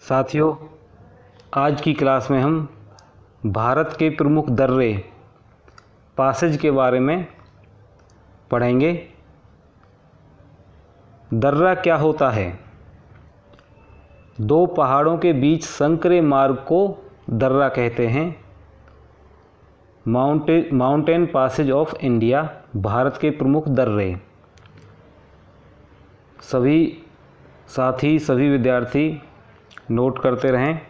साथियों, आज की क्लास में हम भारत के प्रमुख दर्रे पासेज के बारे में पढ़ेंगे। दर्रा क्या होता है? दो पहाड़ों के बीच संकरे मार्ग को दर्रा कहते हैं। Mountain passes of India Bharat के प्रमुख दर्रे। सभी साथी, सभी विद्यार्थी नोट करते रहें।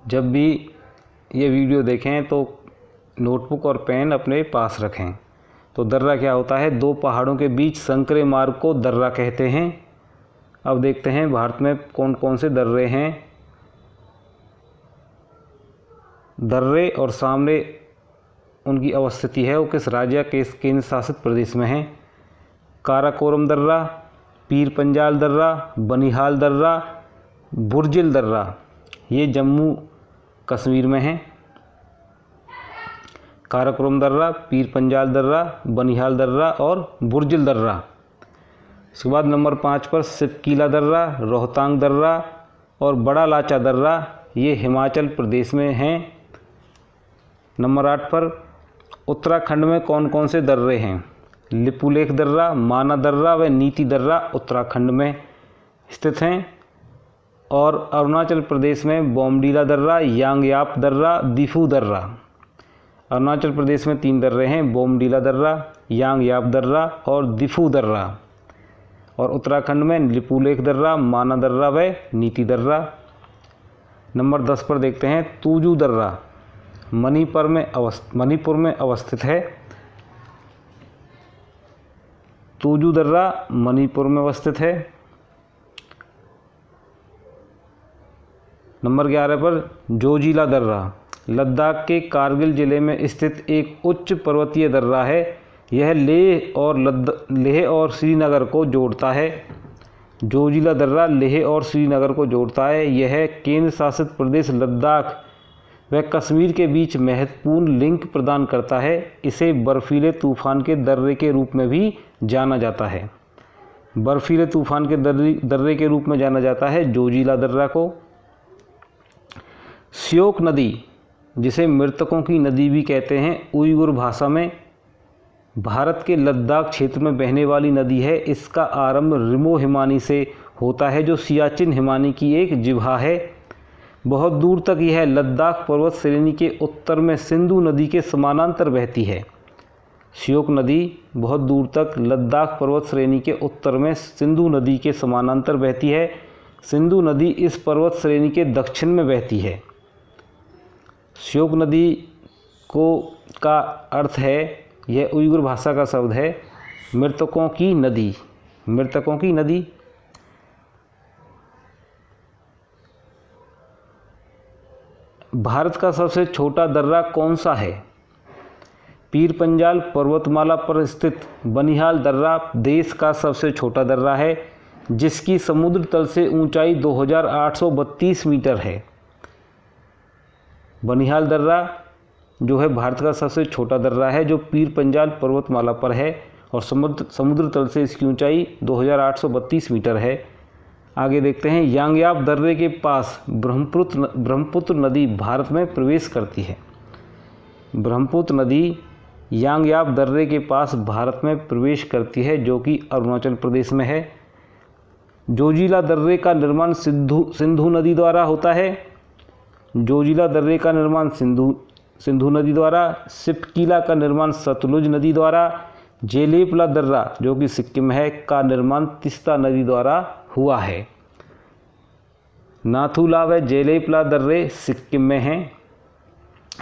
जब भी ये वीडियो देखें तो नोटबुक और पेन अपने पास रखें। तो दर्रा क्या होता है? दो पहाड़ों के बीच संकरे मार्ग को दर्रा कहते हैं। अब देखते हैं भारत में कौन कौन से दर्रे हैं। दर्रे और सामने उनकी अवस्थिति है, वो किस राज्य के केंद्र शासित प्रदेश में है। काराकोरम दर्रा, पीर पंजाल दर्रा, बनिहाल दर्रा, बुर्जिल दर्रा, ये जम्मू कश्मीर में है। काराकोरम दर्रा, पीर पंजाल दर्रा, बनिहाल दर्रा और बुर्जिल दर्रा। इसके बाद नंबर 5 पर सिपकीला दर्रा, रोहतांग दर्रा और बड़ा लाचा दर्रा, ये हिमाचल प्रदेश में हैं। नंबर 8 पर उत्तराखंड में कौन कौन से दर्रे हैं? लिपुलेख दर्रा, माना दर्रा व नीति दर्रा उत्तराखंड में स्थित हैं। और अरुणाचल प्रदेश में बोमडीला दर्रा, यांगयाप दर्रा, दिफू दर्रा। अरुणाचल प्रदेश में 3 दर्रे हैं, बोमडीला दर्रा, यांगयाप दर्रा और दिफू दर्रा। और उत्तराखंड में लिपुलेख दर्रा, माना दर्रा व नीति दर्रा। नंबर 10 पर देखते हैं तुजू दर्रा, मणिपुर में अवस्थित है। तुजू दर्रा मणिपुर में अवस्थित है। नंबर 11 पर जोजिला दर्रा, लद्दाख के कारगिल जिले में स्थित एक उच्च पर्वतीय दर्रा है। यह लेह और श्रीनगर को जोड़ता है। जोजिला दर्रा लेह और श्रीनगर को जोड़ता है। यह केंद्र शासित प्रदेश लद्दाख व कश्मीर के बीच महत्वपूर्ण लिंक प्रदान करता है। इसे बर्फीले तूफान के दर्रे के रूप में भी जाना जाता है। बर्फीले तूफान के दर्रे के रूप में जाना जाता है जोजिला दर्रा को। श्योक नदी, जिसे मृतकों की नदी भी कहते हैं उइगुर भाषा में, भारत के लद्दाख क्षेत्र में बहने वाली नदी है। इसका आरंभ रिमो हिमानी से होता है, जो सियाचिन हिमानी की एक जिह्वा है। बहुत दूर तक यह लद्दाख पर्वत श्रेणी के उत्तर में सिंधु नदी के समानांतर बहती है। श्योक नदी बहुत दूर तक लद्दाख पर्वत श्रेणी के उत्तर में सिंधु नदी के समानांतर बहती है। सिंधु नदी इस पर्वत श्रेणी के दक्षिण में बहती है। श्योक नदी का अर्थ है, यह उइगुर भाषा का शब्द है, मृतकों की नदी। मृतकों की नदी। भारत का सबसे छोटा दर्रा कौन सा है? पीर पंजाल पर्वतमाला पर स्थित बनिहाल दर्रा देश का सबसे छोटा दर्रा है, जिसकी समुद्र तल से ऊंचाई 2832 मीटर है। बनिहाल दर्रा जो है भारत का सबसे छोटा दर्रा है, जो पीर पंजाल पर्वतमाला पर है और समुद्र तल से इसकी ऊंचाई 2832 मीटर है। आगे देखते हैं, यांगयाप दर्रे के पास ब्रह्मपुत्र नदी भारत में प्रवेश करती है। ब्रह्मपुत्र नदी यांगयाप दर्रे के पास भारत में प्रवेश करती है, जो कि अरुणाचल प्रदेश में है। जोजिला दर्रे का निर्माण सिंधु नदी द्वारा होता है। जोजिला दर्रे का निर्माण सिंधु नदी द्वारा। सिपकीला का निर्माण सतलुज नदी द्वारा। जेलेपला दर्रा जो कि सिक्किम है का निर्माण तीस्ता नदी द्वारा हुआ है। नाथुला व जेलेपला दर्रे सिक्किम में हैं।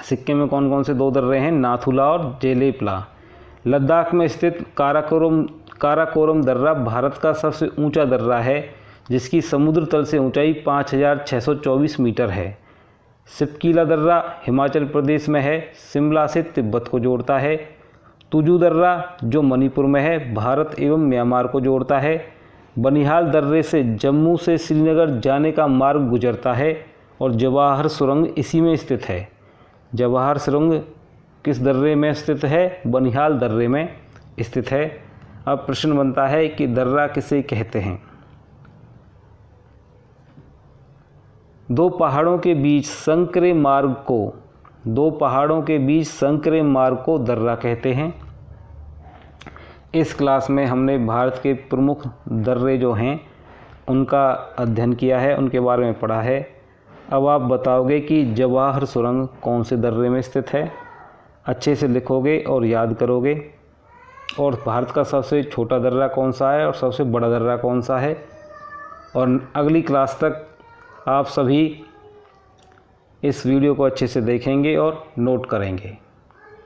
सिक्किम में कौन कौन से 2 दर्रे हैं? नाथुला और जेलेपला। लद्दाख में स्थित काराकोरम दर्रा भारत का सबसे ऊंचा दर्रा है, जिसकी समुद्र तल से ऊंचाई 5624 मीटर है। सिपकीला दर्रा हिमाचल प्रदेश में है, शिमला से तिब्बत को जोड़ता है। तुजू दर्रा जो मणिपुर में है, भारत एवं म्यांमार को जोड़ता है। बनिहाल दर्रे से जम्मू से श्रीनगर जाने का मार्ग गुजरता है और जवाहर सुरंग इसी में स्थित है। जवाहर सुरंग किस दर्रे में स्थित है? बनिहाल दर्रे में स्थित है। अब प्रश्न बनता है कि दर्रा किसे कहते हैं? दो पहाड़ों के बीच संकरे मार्ग को दर्रा कहते हैं। इस क्लास में हमने भारत के प्रमुख दर्रे जो हैं उनका अध्ययन किया है, उनके बारे में पढ़ा है। अब आप बताओगे कि जवाहर सुरंग कौन से दर्रे में स्थित है। अच्छे से लिखोगे और याद करोगे। और भारत का सबसे छोटा दर्रा कौन सा है और सबसे बड़ा दर्रा कौन सा है। और अगली क्लास तक आप सभी इस वीडियो को अच्छे से देखेंगे और नोट करेंगे।